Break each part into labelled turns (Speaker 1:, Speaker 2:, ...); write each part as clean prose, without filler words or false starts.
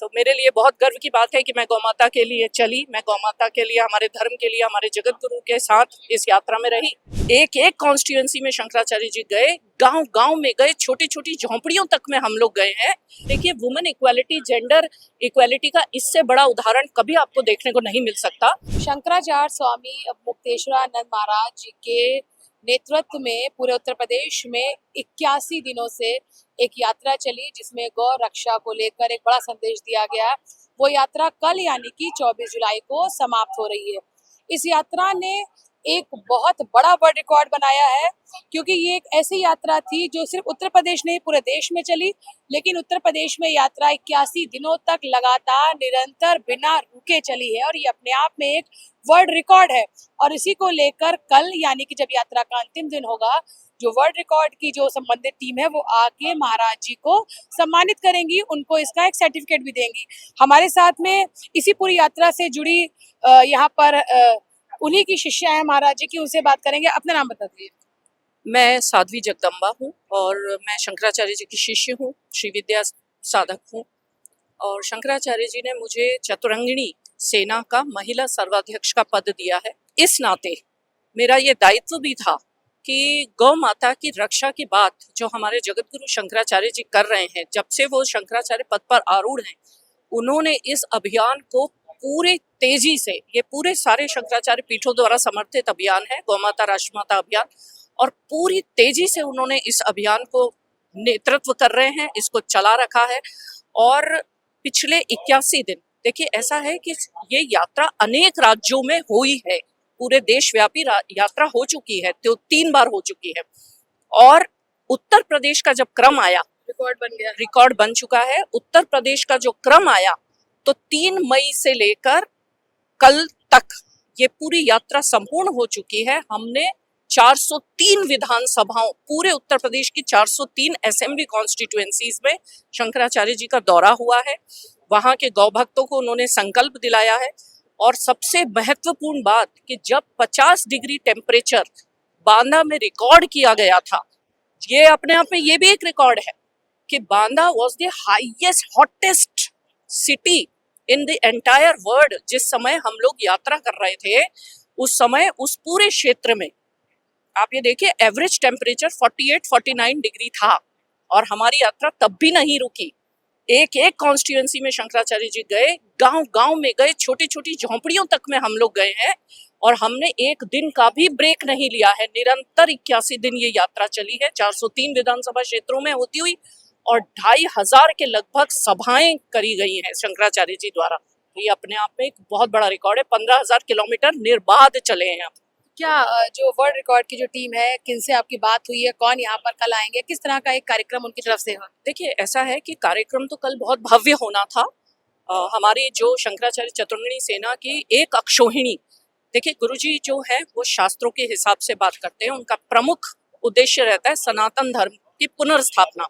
Speaker 1: तो मेरे लिए बहुत गर्व की बात है कि मैं गौ माता के लिए चली, मैं गौ माता के लिए, हमारे धर्म के लिए, हमारे जगत गुरु के साथ इस यात्रा में रही। एक एक कॉन्स्टिट्यूएंसी में शंकराचार्य जी गए, गांव गांव में गए, छोटी छोटी झोंपड़ियों तक में हम लोग गए हैं। देखिए, वुमेन इक्वालिटी, जेंडर इक्वालिटी का इससे बड़ा उदाहरण कभी आपको देखने को नहीं मिल सकता।
Speaker 2: शंकराचार्य स्वामी मुक्तेश्वरानंद महाराज जी के नेतृत्व में पूरे उत्तर प्रदेश में 81 दिनों से एक यात्रा चली, जिसमें गौ रक्षा को लेकर एक बड़ा संदेश दिया गया। वो यात्रा कल यानी कि 24 जुलाई को समाप्त हो रही है। इस यात्रा ने एक बहुत बड़ा वर्ल्ड रिकॉर्ड बनाया है, क्योंकि ये एक ऐसी यात्रा थी जो सिर्फ उत्तर प्रदेश नहीं पूरे देश में चली, लेकिन उत्तर प्रदेश में यात्रा 81 दिनों तक लगातार निरंतर बिना रुके चली है और ये अपने आप में एक वर्ल्ड रिकॉर्ड है। और इसी को लेकर कल यानी कि जब यात्रा का अंतिम दिन होगा, जो वर्ल्ड रिकॉर्ड की जो संबंधित टीम है वो आके महाराज जी को सम्मानित करेंगी, उनको इसका एक सर्टिफिकेट भी देंगी। हमारे साथ में इसी पूरी यात्रा से जुड़ी यहाँ पर उन्हीं की शिष्या है महाराज जी की, उनसे बात करेंगे। अपना नाम बता दीजिए।
Speaker 1: मैं साध्वी जगदम्बा हूँ और मैं शंकराचार्य जी की शिष्य हूँ, श्री विद्या साधक हूँ। और शंकराचार्य जी ने मुझे चतुरंगिणी सेना का महिला सर्वाध्यक्ष का पद दिया है। इस नाते मेरा ये दायित्व भी था कि गौ माता की रक्षा की बात जो हमारे जगत गुरु शंकराचार्य जी कर रहे हैं, जब से वो शंकराचार्य पद पर आरूढ़ हैं, उन्होंने इस अभियान को पूरे तेजी से, ये पूरे सारे शंकराचार्य पीठों द्वारा समर्थित अभियान है, गौ माता राष्ट्रमाता अभियान, और पूरी तेजी से उन्होंने इस अभियान को नेतृत्व कर रहे हैं, इसको चला रखा है। और पिछले 81 दिन, देखिए ऐसा है कि ये यात्रा अनेक राज्यों में हुई है, पूरे देशव्यापी यात्रा हो चुकी है, तो 3 बार हो चुकी है। और उत्तर प्रदेश का जब क्रम आया,
Speaker 2: रिकॉर्ड बन गया,
Speaker 1: रिकॉर्ड बन चुका है। उत्तर प्रदेश का जो क्रम आया तो 3 मई से लेकर कल तक ये पूरी यात्रा संपूर्ण हो चुकी है। हमने 403 विधानसभाओं, पूरे उत्तर प्रदेश की 403 असेंबली कॉन्स्टिट्यूएंसीज में शंकराचार्य जी का दौरा हुआ है। वहां के गौ भक्तों को उन्होंने संकल्प दिलाया है। और सबसे महत्वपूर्ण बात कि जब 50 डिग्री टेम्परेचर बांदा में रिकॉर्ड किया गया था, ये अपने आप में ये भी एक रिकॉर्ड है कि Banda was the highest hottest city in the entire world. जिस समय हम लोग यात्रा कर रहे थे, उस समय उस पूरे क्षेत्र में आप ये देखिए एवरेज टेम्परेचर 48-49 डिग्री था और हमारी यात्रा तब भी नहीं रुकी। एक एक कॉन्स्टिट्यूएंसी में शंकराचार्य जी गए, गांव गांव में गए, छोटी छोटी झोंपड़ियों तक में हम लोग गए हैं और हमने एक दिन का भी ब्रेक नहीं लिया है। निरंतर 81 दिन ये यात्रा चली है, 403 विधानसभा क्षेत्रों में होती हुई, और 2500 के लगभग सभाएं करी गई हैं शंकराचार्य जी द्वारा। तो ये अपने आप में एक बहुत बड़ा रिकॉर्ड है। 15,000 किलोमीटर निर्बाध चले हैं।
Speaker 2: क्या जो वर्ल्ड रिकॉर्ड की जो टीम है, किनसे आपकी बात हुई है, कौन यहाँ पर कल आएंगे, किस तरह का एक कार्यक्रम उनकी तरफ से हो?
Speaker 1: देखिए, ऐसा है कि कार्यक्रम तो कल बहुत भव्य होना था। हमारी जो शंकराचार्य चतुरंगिणी सेना की एक अक्षोहिणी, देखिए गुरुजी जो है वो शास्त्रों के हिसाब से बात करते हैं। उनका प्रमुख उद्देश्य रहता है सनातन धर्म की पुनर्स्थापना।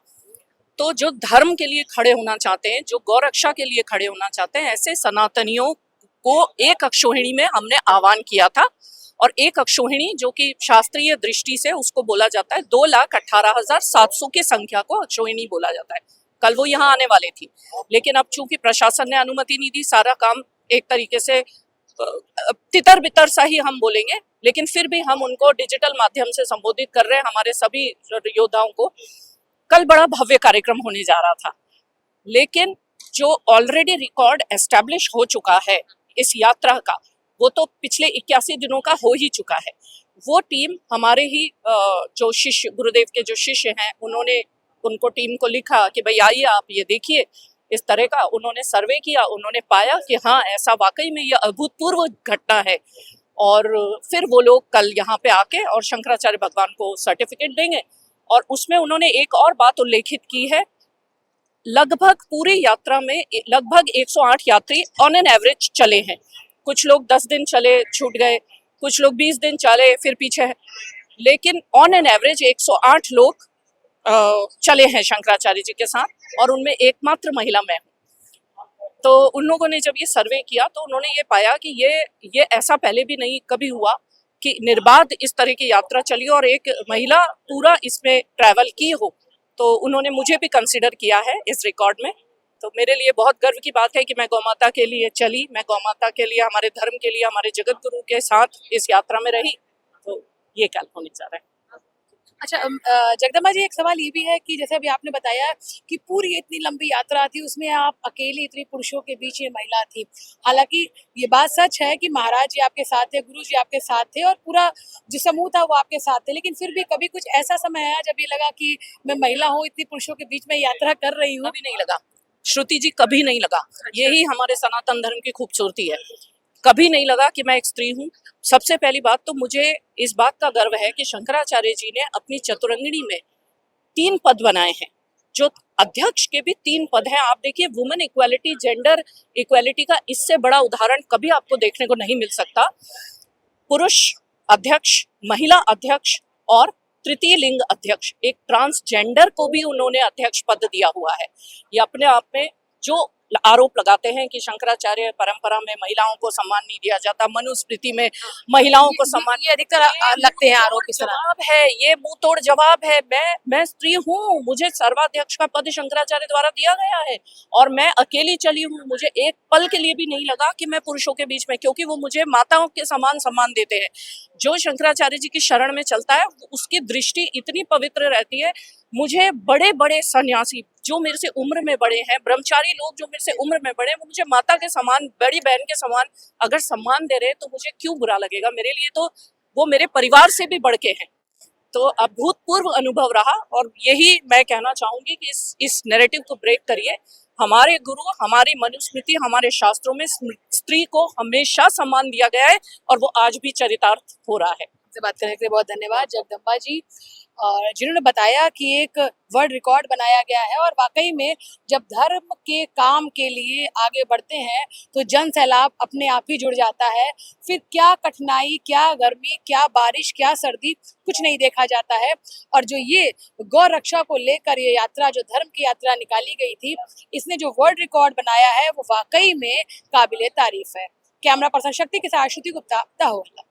Speaker 1: तो जो धर्म के लिए खड़े होना चाहते हैं, जो गौ रक्षा के लिए खड़े होना चाहते हैं, ऐसे सनातनियों को एक अक्षोहिणी में हमने आह्वान किया था। और एक अक्षोहिणी जो कि शास्त्रीय दृष्टि से उसको बोला जाता है, 2,18,700 की संख्या को अक्षोहिणी बोला जाता है। कल वो यहाँ आने वाले थी, लेकिन अब चूंकि प्रशासन ने अनुमति नहीं दी, सारा काम एक तरीके से तितर बितर सा ही हम बोलेंगे, लेकिन फिर भी हम उनको डिजिटल माध्यम से संबोधित कर रहे हैं, हमारे सभी योद्धाओं को। कल बड़ा भव्य कार्यक्रम होने जा रहा था, लेकिन जो ऑलरेडी रिकॉर्ड एस्टैब्लिश हो चुका है इस यात्रा का, वो तो पिछले 81 दिनों का हो ही चुका है। वो टीम हमारे ही जो शिष्य, गुरुदेव के जो शिष्य हैं, उन्होंने उनको टीम को लिखा कि भाई आइए आप ये देखिए। इस तरह का उन्होंने सर्वे किया, उन्होंने पाया कि हाँ, ऐसा वाकई में ये अभूतपूर्व घटना है। और फिर वो लोग कल यहाँ पे आके और शंकराचार्य भगवान को सर्टिफिकेट देंगे। और उसमें उन्होंने एक और बात उल्लेखित की है, लगभग पूरी यात्रा में लगभग 108 यात्री ऑन एन एवरेज चले हैं। कुछ लोग 10 दिन चले, छूट गए, कुछ लोग 20 दिन चले, फिर पीछे है, लेकिन ऑन एन एवरेज 108 लोग चले हैं शंकराचार्य जी के साथ, और उनमें एकमात्र महिला मैं हूँ। तो उन लोगों ने जब ये सर्वे किया तो उन्होंने ये पाया कि ये ऐसा पहले भी नहीं कभी हुआ कि निर्बाध इस तरह की यात्रा चली और एक महिला पूरा इसमें ट्रैवल की हो। तो उन्होंने मुझे भी कंसिडर किया है इस रिकॉर्ड में। तो मेरे लिए बहुत गर्व की बात है कि मैं गौ माता के लिए चली, मैं गौ माता के लिए, हमारे धर्म के लिए, हमारे जगत गुरु के साथ इस यात्रा में रही। तो ये कल होने जा रहा है।
Speaker 2: अच्छा, जगदम्बा जी, एक सवाल ये भी है कि जैसे अभी आपने बताया कि पूरी इतनी लंबी यात्रा थी, उसमें आप अकेली इतनी पुरुषों के बीच में महिला थी। हालांकि ये बात सच है कि महाराज जी आपके साथ थे, गुरु जी आपके साथ थे और पूरा जो समूह था वो आपके साथ थे, लेकिन फिर भी कभी कुछ ऐसा समय आया जब ये लगा कि मैं महिला हूँ, इतनी पुरुषों के बीच में यात्रा कर रही हूँ?
Speaker 1: कभी नहीं लगा श्रुति जी, कभी नहीं लगा। यही हमारे सनातन धर्म की खूबसूरती है। कभी नहीं लगा कि मैं एक स्त्री हूँ। सबसे पहली बात तो मुझे इस बात का गर्व है कि शंकराचार्य जी ने अपनी चतुरंगिणी में 3 पद बनाए हैं, जो अध्यक्ष के भी 3 पद हैं। आप देखिए, वुमेन इक्वालिटी, जेंडर इक्वालिटी का इससे बड़ा उदाहरण कभी आपको देखने को नहीं मिल सकता। पुरुष अध्यक्ष, महिला अध्यक्ष और तृतीय लिंग अध्यक्ष, एक ट्रांसजेंडर को भी उन्होंने अध्यक्ष पद दिया हुआ है। ये अपने आप में जो आरोप लगाते हैं कि शंकराचार्य परंपरा में महिलाओं को सम्मान नहीं दिया जाता, मनुस्मृति में महिलाओं को सम्मान,
Speaker 2: ये अधिकतर लगते हैं आरोप इस तरह।
Speaker 1: जवाब है, ये मुंह तोड़ जवाब है। मैं स्त्री हूँ, मुझे सर्वाध्यक्ष का पद शंकराचार्य द्वारा दिया गया है और मैं अकेली चली हूँ। मुझे एक पल के लिए भी नहीं लगा कि मैं पुरुषों के बीच में, क्योंकि वो मुझे माताओं के समान सम्मान देते हैं। जो शंकराचार्य जी की शरण में चलता है उसकी दृष्टि इतनी पवित्र रहती है। मुझे बड़े बड़े सन्यासी जो मेरे से उम्र में बड़े हैं, ब्रह्मचारी लोग जो मेरे से उम्र में बड़े हैं, वो मुझे माता के समान, बड़ी बहन के समान अगर सम्मान दे रहे हैं तो मुझे क्यों बुरा लगेगा। मेरे लिए तो वो मेरे परिवार से भी बढ़ के हैं। तो अभूतपूर्व अनुभव रहा और यही मैं कहना चाहूंगी कि इस नैरेटिव को ब्रेक करिए। हमारे गुरु, हमारी मनुस्मृति, हमारे शास्त्रों में स्त्री को हमेशा सम्मान दिया गया है और वो आज भी चरितार्थ हो रहा है।
Speaker 2: से बात करने के लिए बहुत धन्यवाद जगदम्बा जी, और जिन्होंने बताया कि एक वर्ल्ड रिकॉर्ड बनाया गया है और वाकई में जब धर्म के काम के लिए आगे बढ़ते हैं तो जन सैलाब अपने आप ही जुड़ जाता है। फिर क्या कठिनाई, क्या गर्मी, क्या बारिश, क्या सर्दी, कुछ नहीं देखा जाता है। और जो ये गौ रक्षा को लेकर ये यात्रा, जो धर्म की यात्रा निकाली गई थी, इसने जो वर्ल्ड रिकॉर्ड बनाया है वो वाकई में काबिले तारीफ है। कैमरा पर्सन शक्ति के साथ श्रुति गुप्ता, दाहोद।